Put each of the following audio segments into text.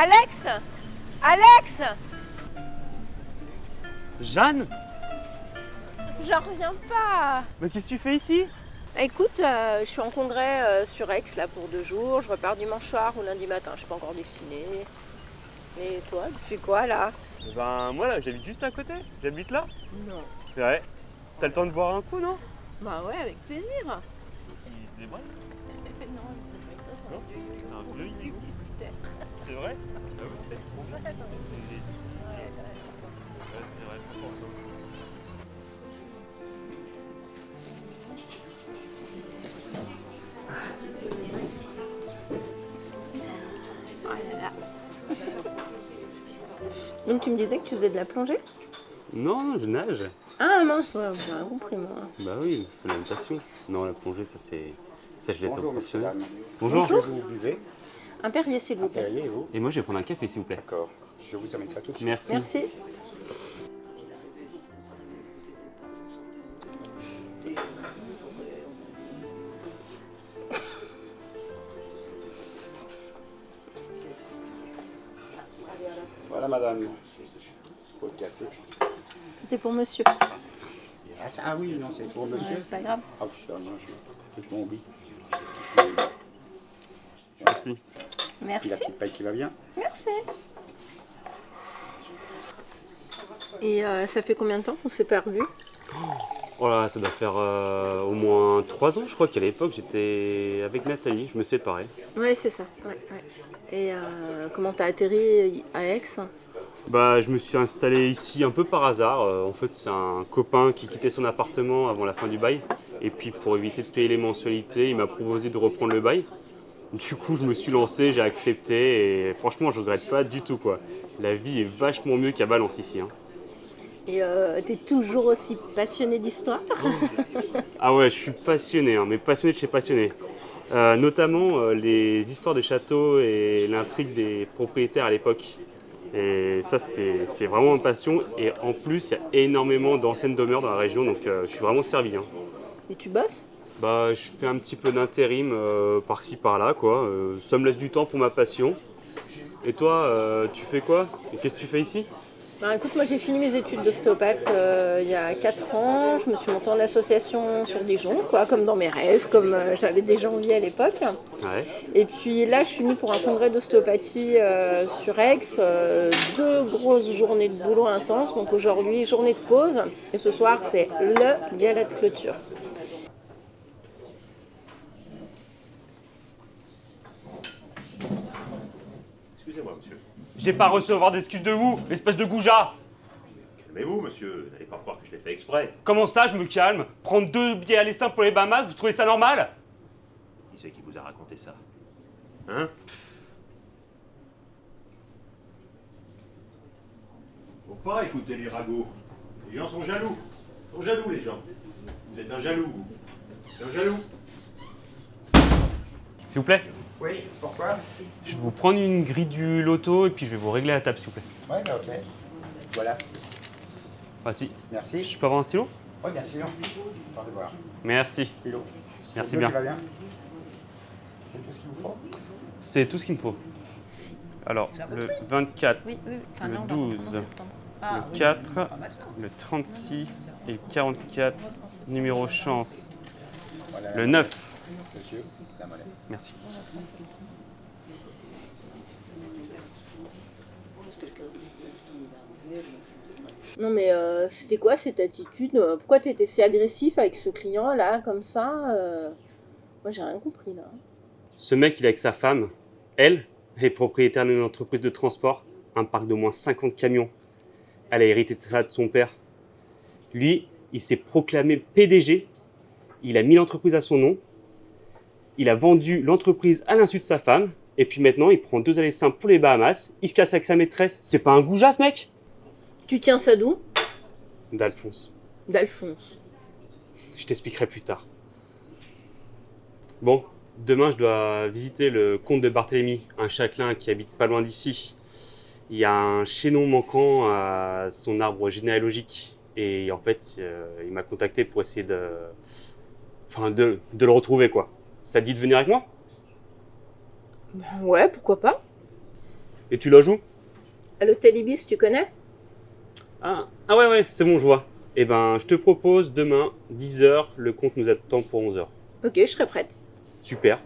Alex! Alex! Jeanne? J'en reviens pas. Mais qu'est-ce que tu fais ici? Écoute, je suis en congrès sur Aix là pour 2 jours. Je repars dimanche soir ou lundi matin. Je suis pas encore dessinée. Et toi, tu fais quoi là? Ben moi là, j'habite juste à côté. J'habite là. Non. C'est vrai. T'as le temps de boire un coup, non? Bah ouais, avec plaisir. Il se débrouille. Non, je sais pas, ça, Non, c'est un vieux igloo. C'est vrai? Ah oui, c'était trop bien. Ouais, c'est vrai, franchement. Oh là là. Donc tu me disais que tu faisais de la plongée? Non, non, je nage. Ah mince, ouais, j'ai rien compris moi. Bah oui, c'est la natation. Non, la plongée, ça c'est. Ça, je laisse aux Bonjour, monsieur, professionnels. dame. Bonjour. Qu'est-ce que vous buvez? Un Perrier s'il vous plaît. Perrier, et vous? Et moi, je vais prendre un café, s'il vous plaît. D'accord. Je vous amène ça tout de suite. Merci. Merci. Voilà, madame. Pour le café. C'était pour monsieur. Ah oui, non, c'est pour Ouais, monsieur. c'est pas grave. Ah, putain, non, je m'oublie. Merci. Puis la Merci. petite paille qui va bien. Merci. Et ça fait combien de temps qu'on s'est pas revus? Oh là, ça doit faire au moins 3 ans, je crois qu'à l'époque, j'étais avec Nathalie, je me séparais. Ouais, c'est ça. Ouais, ouais. Et comment t'as atterri à Aix? Bah, je me suis installé ici un peu par hasard. En fait, c'est un copain qui quittait son appartement avant la fin du bail. Et puis, pour éviter de payer les mensualités, il m'a proposé de reprendre le bail. Du coup, je me suis lancé, j'ai accepté et franchement, je regrette pas du tout, quoi. La vie est vachement mieux qu'à Valence ici, hein. Et t'es toujours aussi passionné d'histoire? Ah ouais, je suis passionné, hein, mais passionné de chez passionné. Notamment les histoires de châteaux et l'intrigue des propriétaires à l'époque. Et ça, c'est vraiment une passion. Et en plus, il y a énormément d'anciennes demeures dans la région, donc je suis vraiment servi, hein. Et tu bosses? Bah, je fais un petit peu d'intérim par-ci par-là, quoi. Ça me laisse du temps pour ma passion. Et toi, tu fais quoi? Et qu'est-ce que tu fais ici? Bah, écoute, moi j'ai fini mes études d'ostéopathe il y a 4 ans. Je me suis montée en association sur Dijon, quoi, comme dans mes rêves, comme j'avais déjà envie à l'époque. Ouais. Et puis là, je suis venue pour un congrès d'ostéopathie sur Aix. 2 grosses journées de boulot intense. Donc aujourd'hui, journée de pause. Et ce soir, c'est le gala de clôture. Excusez-moi, monsieur. J'ai pas à recevoir d'excuses de vous, espèce de goujat! Calmez-vous, monsieur. N'allez pas croire que je l'ai fait exprès. Comment ça, je me calme? Prendre 2 billets à l'essaim pour les Bahamas, vous trouvez ça normal? Qui c'est qui vous a raconté ça? Hein? Faut pas écouter les ragots. Les gens sont jaloux. Ils sont jaloux, les gens. Vous êtes un jaloux, vous. C'est un jaloux. S'il vous plaît, Oui, c'est pourquoi? je vais vous prendre une grille du loto et puis je vais vous régler la table, s'il vous plaît. Ouais, bah, ok. Voilà. Voici. Merci. Je peux avoir un stylo? Oui, bien sûr. Au revoir. Merci. Stylo. Merci Le bleu bien. qui va bien. C'est tout ce qu'il vous faut? C'est tout ce qu'il me faut. Alors, le 24, Oui, oui. Enfin, le là, on va reprendre en 12, septembre. le 4, le 36 et le 44, numéro chance, Voilà. le 9. Monsieur, la monnaie. Merci. Non mais c'était quoi cette attitude? Pourquoi tu étais si agressif avec ce client là, comme ça? Moi j'ai rien compris là. Ce mec, il est avec sa femme. Elle est propriétaire d'une entreprise de transport, un parc d'au moins 50 camions. Elle a hérité de ça de son père. Lui, il s'est proclamé PDG. Il a mis l'entreprise à son nom. Il a vendu l'entreprise à l'insu de sa femme. Et puis maintenant, il prend 2 allées simples pour les Bahamas. Il se casse avec sa maîtresse. C'est pas un goujat, ce mec? Tu tiens ça d'où? D'Alphonse. D'Alphonse. Je t'expliquerai plus tard. Bon, demain, je dois visiter le comte de Barthélemy, un châtelain qui habite pas loin d'ici. Il y a un chaînon manquant à son arbre généalogique. Et en fait, il m'a contacté pour essayer de le retrouver, quoi. Ça te dit de venir avec moi? Ouais, pourquoi pas? Et tu loges où? À l'hôtel Ibis, tu connais? Ah ouais, c'est bon, je vois. Eh ben, je te propose demain, 10h, le compte nous attend pour 11h. Ok, je serai prête. Super.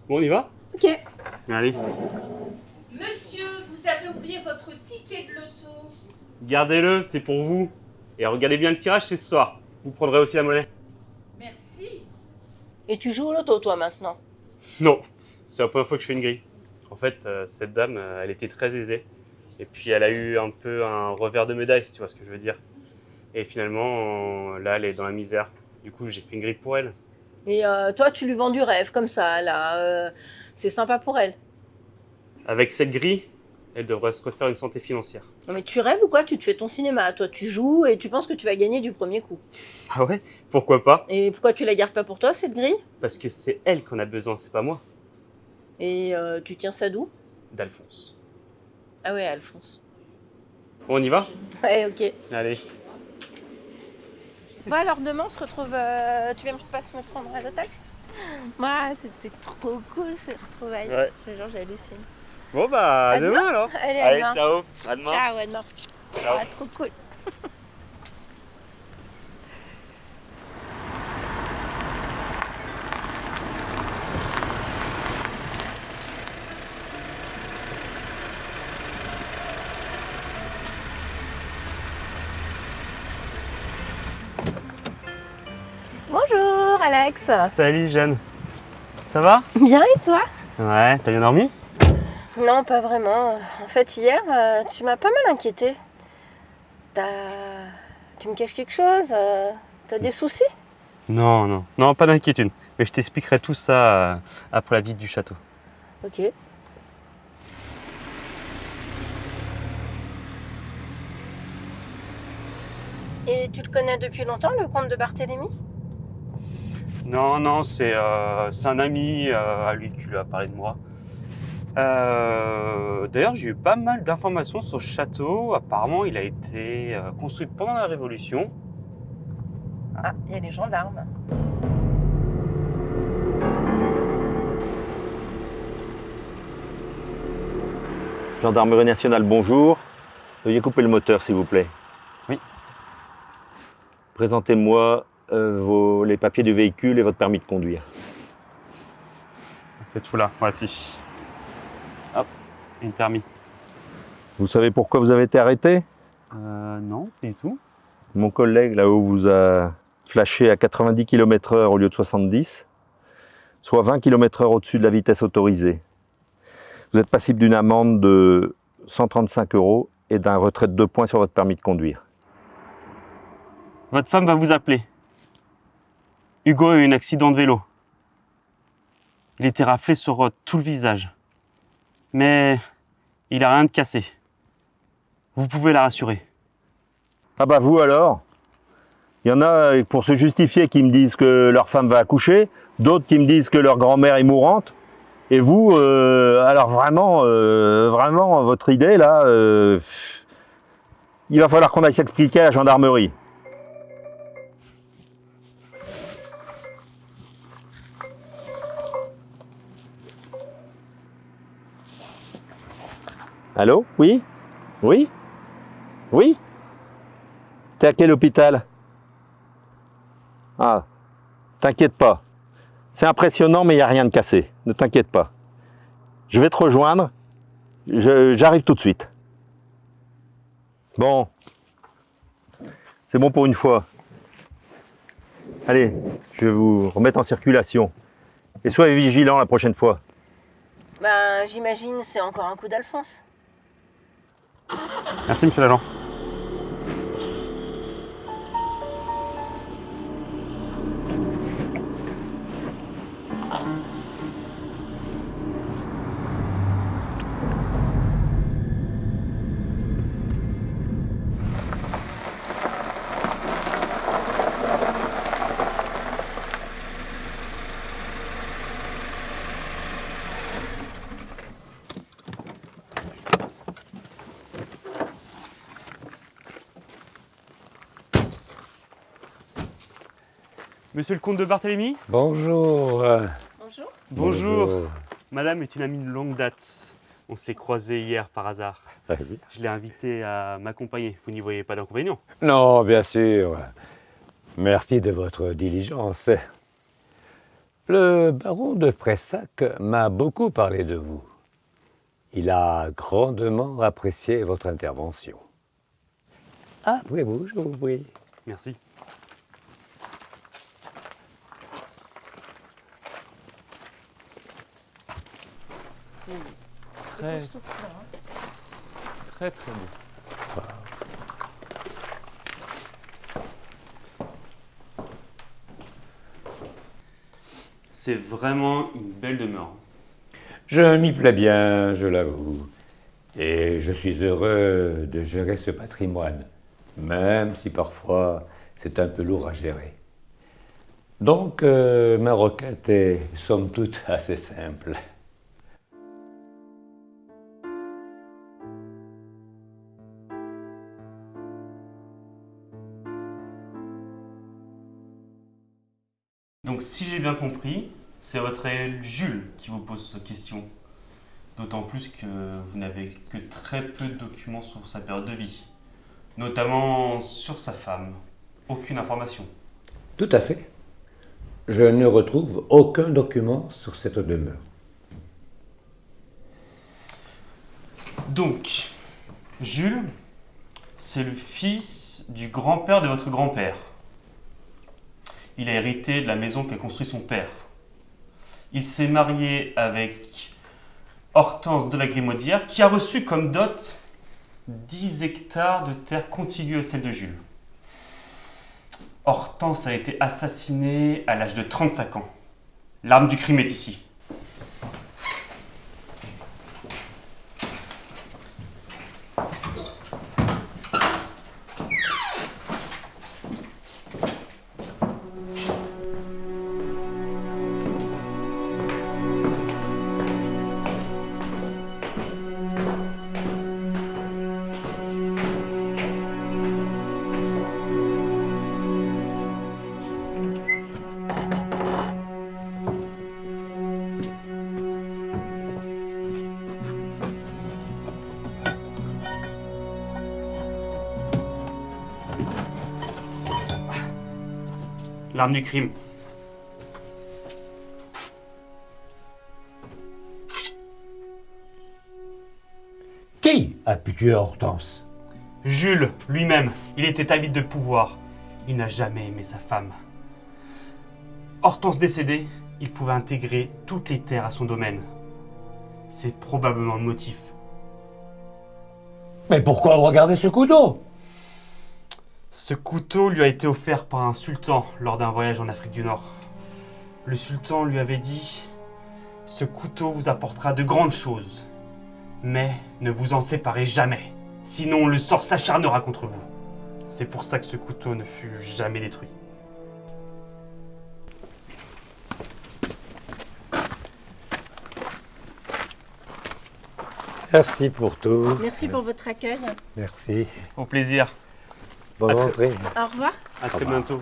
Bon, on y va? Ok. Allez. Monsieur, vous avez oublié votre ticket de loto. Gardez-le, c'est pour vous. Et regardez bien le tirage, c'est ce soir. Vous prendrez aussi la monnaie? Merci. Et tu joues au loto, toi, maintenant? Non, c'est la première fois que je fais une grille. En fait, cette dame, elle était très aisée. Et puis, elle a eu un peu un revers de médaille, si tu vois ce que je veux dire. Et finalement, là, elle est dans la misère. Du coup, j'ai fait une grille pour elle. Et toi, tu lui vends du rêve, comme ça, là. C'est sympa pour elle. Avec cette grille, elle devrait se refaire une santé financière. Non, mais tu rêves ou quoi? Tu te fais ton cinéma. Toi, tu joues et tu penses que tu vas gagner du premier coup. Ah ouais? Pourquoi pas? Et pourquoi tu la gardes pas pour toi, cette grille? Parce que c'est elle qu'on a besoin, c'est pas moi. Et tu tiens ça d'où? D'Alphonse. Ah ouais, Alphonse. On y va? Ouais, ok. Allez. Bon, alors demain, on se retrouve. Tu viens pas me prendre à l'hôtel? Ouais, c'était trop cool ces retrouvailles. Ouais. Genre, j'hallucine. Bon bah, À à demain alors. Allez, à demain. Ciao. À demain. Ciao, à demain. Ciao. Ah, trop cool. Bonjour Alex. Salut Jeanne. Ça va? Bien et toi? Ouais, t'as bien dormi? Non, pas vraiment. En fait, hier, tu m'as pas mal inquiété. Tu me caches quelque chose? T'as des soucis? Non, pas d'inquiétude. Mais je t'expliquerai tout ça après la visite du château. Ok. Et tu le connais depuis longtemps, le comte de Barthélemy? Non, c'est un ami à lui qui lui a parlé de moi. D'ailleurs, j'ai eu pas mal d'informations sur ce château. Apparemment, il a été construit pendant la Révolution. Ah, il y a les gendarmes. Gendarmerie nationale, bonjour. Veuillez couper le moteur, s'il vous plaît. Oui. Présentez-moi les papiers du véhicule et votre permis de conduire. C'est tout là, voici. Hop, une permis. Vous savez pourquoi vous avez été arrêté? Non, pas du tout. Mon collègue là-haut vous a flashé à 90 km/h au lieu de 70, soit 20 km/h au-dessus de la vitesse autorisée. Vous êtes passible d'une amende de 135 € et d'un retrait de 2 points sur votre permis de conduire. Votre femme va vous appeler. Hugo a eu un accident de vélo. Il était raflé sur tout le visage. Mais il n'a rien de cassé. Vous pouvez la rassurer. Ah bah vous alors? Il y en a pour se justifier qui me disent que leur femme va accoucher, d'autres qui me disent que leur grand-mère est mourante. Et vous, alors vraiment, votre idée là, il va falloir qu'on aille s'expliquer à la gendarmerie. Allô? Oui? Oui? Oui? T'es à quel hôpital? Ah, t'inquiète pas. C'est impressionnant, mais il n'y a rien de cassé. Ne t'inquiète pas. Je vais te rejoindre. J'arrive tout de suite. Bon. C'est bon pour une fois. Allez, je vais vous remettre en circulation. Et soyez vigilants la prochaine fois. Ben, j'imagine c'est encore un coup d'Alphonse. Merci, monsieur l'agent. Monsieur le comte de Barthélemy? Bonjour. Bonjour. Bonjour. Madame est une amie de longue date. On s'est croisés hier par hasard. Très bien. Je l'ai invité à m'accompagner. Vous n'y voyez pas d'inconvénient? Non, bien sûr. Merci de votre diligence. Le baron de Pressac m'a beaucoup parlé de vous. Il a grandement apprécié votre intervention. Après vous, je vous prie. Merci. Très, très très beau. C'est vraiment une belle demeure. Je m'y plais bien, je l'avoue. Et je suis heureux de gérer ce patrimoine, même si parfois c'est un peu lourd à gérer. Donc, ma requête est, somme toute, assez simple. Donc si j'ai bien compris, c'est votre aïeul Jules qui vous pose cette question. D'autant plus que vous n'avez que très peu de documents sur sa période de vie. Notamment sur sa femme. Aucune information. Tout à fait. Je ne retrouve aucun document sur cette demeure. Donc, Jules, c'est le fils du grand-père de votre grand-père. Il a hérité de la maison qu'a construit son père. Il s'est marié avec Hortense de la Grimaudière, qui a reçu comme dot 10 hectares de terre contiguës à celle de Jules. Hortense a été assassinée à l'âge de 35 ans. L'arme du crime est ici. L'arme du crime. Qui a pu tuer Hortense? Jules, lui-même, il était avide de pouvoir. Il n'a jamais aimé sa femme. Hortense décédée, il pouvait intégrer toutes les terres à son domaine. C'est probablement le motif. Mais pourquoi regarder ce couteau? Ce couteau lui a été offert par un sultan lors d'un voyage en Afrique du Nord. Le sultan lui avait dit « Ce couteau vous apportera de grandes choses, mais ne vous en séparez jamais, sinon le sort s'acharnera contre vous. » C'est pour ça que ce couteau ne fut jamais détruit. Merci pour tout. Merci pour votre accueil. Merci. Au plaisir. Bonne À très- rentrée. Au revoir. À très revoir. bientôt.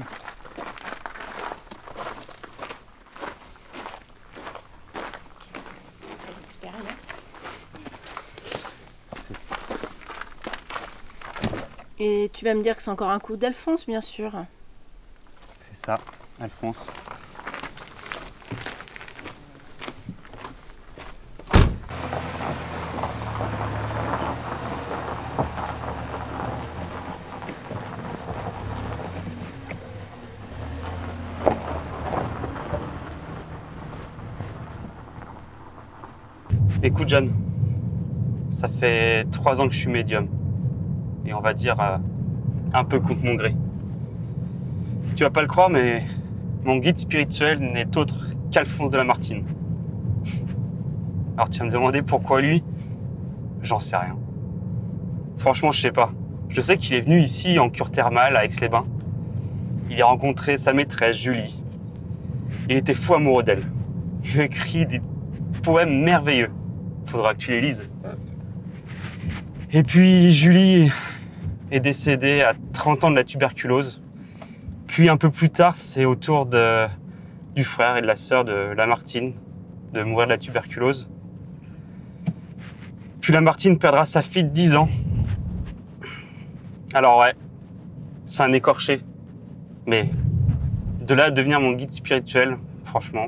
Et tu vas me dire que c'est encore un coup d'Alphonse, bien sûr. C'est ça, Alphonse. Écoute Jeanne, ça fait 3 ans que je suis médium. Et on va dire un peu contre mon gré. Tu vas pas le croire, mais mon guide spirituel n'est autre qu'Alphonse de Lamartine. Alors tu vas me demander pourquoi lui? J'en sais rien. Franchement, je sais pas. Je sais qu'il est venu ici en cure thermale à Aix-les-Bains. Il y a rencontré sa maîtresse, Julie. Il était fou amoureux d'elle. Il a écrit des poèmes merveilleux. Faudra que tu les lises. Et puis Julie est décédée à 30 ans de la tuberculose. Puis un peu plus tard, c'est au tour du frère et de la sœur de Lamartine de mourir de la tuberculose. Puis la Martine perdra sa fille de 10 ans. Alors ouais, c'est un écorché. Mais de là à devenir mon guide spirituel, franchement.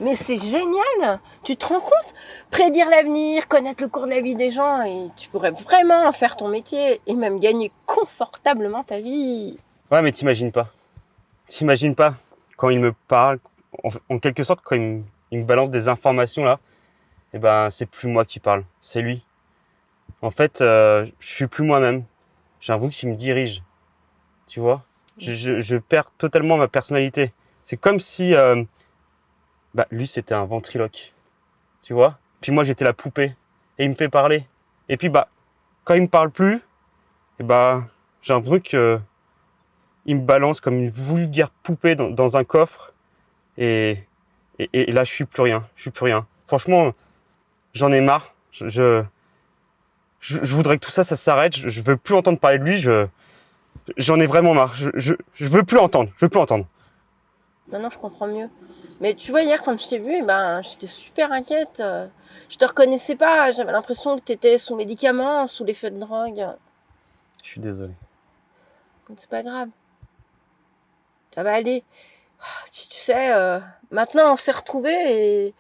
Mais c'est génial! Tu te rends compte? Prédire l'avenir, connaître le cours de la vie des gens, et tu pourrais vraiment en faire ton métier et même gagner confortablement ta vie. Ouais, mais t'imagines pas. T'imagines pas quand il me parle, en quelque sorte, quand il me balance des informations là, eh ben c'est plus moi qui parle, c'est lui. En fait, je suis plus moi-même. J'ai l'impression qu'il me dirige. Tu vois? Je perds totalement ma personnalité. C'est comme si lui c'était un ventriloque. Tu vois? Puis moi j'étais la poupée. Et il me fait parler. Et puis quand il me parle plus, j'ai l'impression que il me balance comme une vulgaire poupée dans un coffre. Et là je suis plus rien. Je suis plus rien. Franchement, j'en ai marre. Je voudrais que tout ça s'arrête. Je veux plus entendre parler de lui. J'en ai vraiment marre. Je veux plus entendre. Je veux plus entendre. Maintenant, je comprends mieux. Mais tu vois, hier, quand je t'ai vu, j'étais super inquiète. Je te reconnaissais pas. J'avais l'impression que tu étais sous médicaments, sous l'effet de drogue. Je suis désolé. C'est pas grave. Ça va aller. Tu sais, maintenant, on s'est retrouvés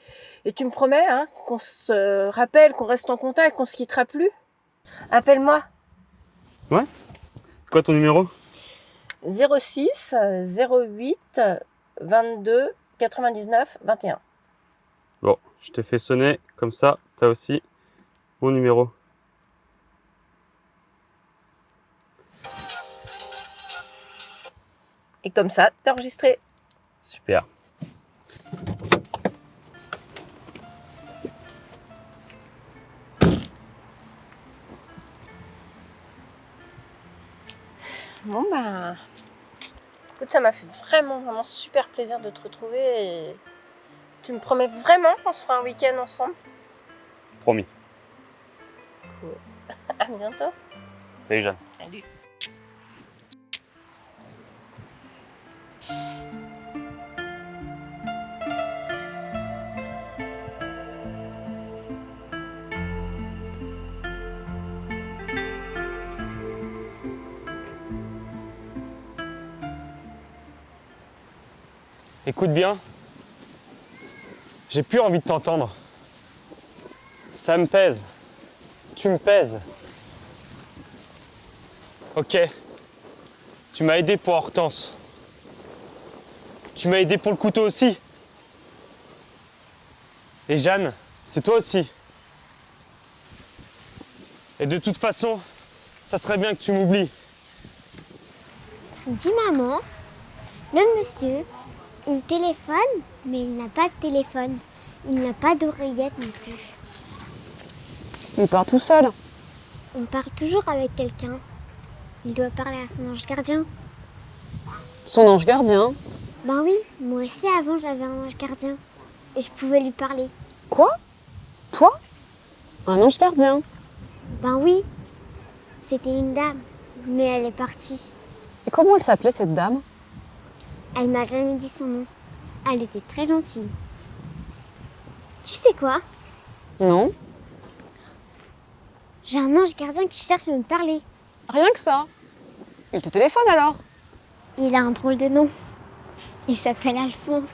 et tu me promets qu'on se rappelle, qu'on reste en contact, qu'on se quittera plus. Appelle-moi. Ouais? C'est quoi ton numéro? 06 08 22 99 21. Bon, je t'ai fait sonner, comme ça, t'as aussi mon numéro. Et comme ça, t'es enregistré. Super. Bon écoute, ça m'a fait vraiment super plaisir de te retrouver et tu me promets vraiment qu'on se fera un week-end ensemble? Promis. Cool. À bientôt. Salut Jeanne. Salut. Écoute bien, j'ai plus envie de t'entendre. Ça me pèse. Tu me pèses. Ok, tu m'as aidé pour Hortense. Tu m'as aidé pour le couteau aussi. Et Jeanne, c'est toi aussi. Et de toute façon, ça serait bien que tu m'oublies. Dis maman, le monsieur, il téléphone, mais il n'a pas de téléphone. Il n'a pas d'oreillette non plus. Il part tout seul. On part toujours avec quelqu'un. Il doit parler à son ange gardien. Son ange gardien. Ben oui, moi aussi avant j'avais un ange gardien. Et je pouvais lui parler. Quoi? Toi? Un ange gardien? Ben oui, c'était une dame, mais elle est partie. Et comment elle s'appelait cette dame? Elle m'a jamais dit son nom. Elle était très gentille. Tu sais quoi? Non. J'ai un ange gardien qui cherche à me parler. Rien que ça. Il te téléphone alors? Il a un drôle de nom. Il s'appelle Alphonse.